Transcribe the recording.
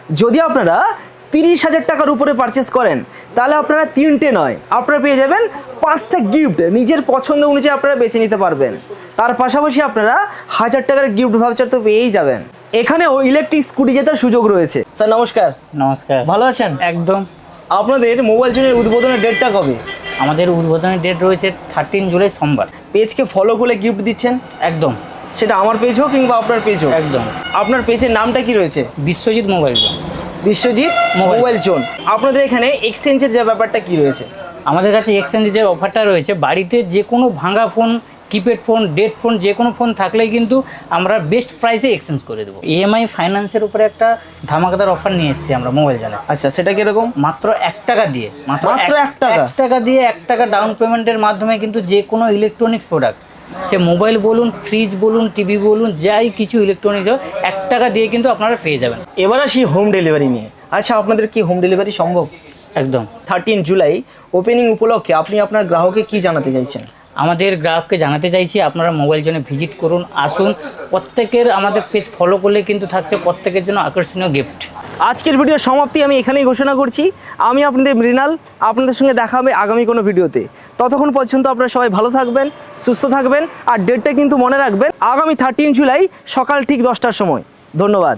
যদি আপনারা 30,000 টাকার উপরে পারচেস করেন তাহলে আপনারা 3টে নয়, আপনারা পেয়ে যাবেন 5টা গিফট নিজের পছন্দ অনুযায়ী আপনারা বেছে নিতে পারবেন। তার পাশাপাশি আপনারা 1000 টাকার গিফট ভাউচার তো পেয়েই যাবেন। এখানেও ইলেকট্রিক স্কুটি জেতার সুযোগ রয়েছে। স্যার নমস্কার। নমস্কার। ভালো আছেন? একদম। আপনাদের মোবাইল জোনের উদ্বোধনের ডেটটা কবে? আমাদের উদ্বোধনের ডেট রয়েছে 13 জুলাই সোমবার। পেজকে ফলো করে গিফট দিচ্ছেন? একদম। সেটা আমার পেজ হোক কিংবা আপনার পেজ হোক। একদম। আপনার পেজের নামটা কি রয়েছে? Biswajit mobile zone. Biswajit mobile zone. আপনাদের এখানে এক্সচেঞ্জের যে ব্যাপারটা কি রয়েছে? আমাদের কাছে এক্সচেঞ্জের যে অফারটা রয়েছে, বাড়িতে যে কোনো ভাঙা phone, keypad phone, dead phone, যে কোনো ফোন থাকলেই কিন্তু আমরা বেস্ট প্রাইসে এক্সচেঞ্জ করে দেবো। ইএমআই ফাইন্যান্সের উপরে একটা ধামাকাদার অফার নিয়ে এসেছি আমরা মোবাইল জোনে। আচ্ছা, সেটা কিরকম? মাত্র 1 টাকা দিয়ে, মাত্র 1 টাকা? 1 টাকা দিয়ে 1 টাকা ডাউন পেমেন্টের মাধ্যমে কিন্তু যে কোনো ইলেকট্রনিক্স প্রোডাক্ট, সে মোবাইল বলুন, ফ্রিজ বলুন, টিভি বলুন, যাই কিছু ইলেকট্রনিক্স হোক, 1 টাকা দিয়ে কিন্তু আপনারা পেয়ে যাবেন। এবার আসি হোম ডেলিভারি নিয়ে। আচ্ছা, আপনাদের কি হোম ডেলিভারি সম্ভব? একদম। 13 জুলাই ওপেনিং উপলক্ষে আপনি আপনার গ্রাহককে কি জানাতে চাইছেন? আমাদের গ্রাহককে জানাতে চাইছি, আপনারা মোবাইল জোনে ভিজিট করুন, আসুন। প্রত্যেকের আমাদের পেজ ফলো করলে কিন্তু থাকছে প্রত্যেকের জন্য আকর্ষণীয় গিফট। আজকের ভিডিওর সমাপ্তি আমি এখানেই ঘোষণা করছি। আমি আপনাদের মৃণাল, আপনাদের সঙ্গে দেখা হবে আগামী কোনো ভিডিওতে। ততক্ষণ পর্যন্ত আপনারা সবাই ভালো থাকবেন, সুস্থ থাকবেন। আর ডেটটা কিন্তু মনে রাখবেন, আগামী 13 জুলাই সকাল ঠিক 10টার সময়। ধন্যবাদ।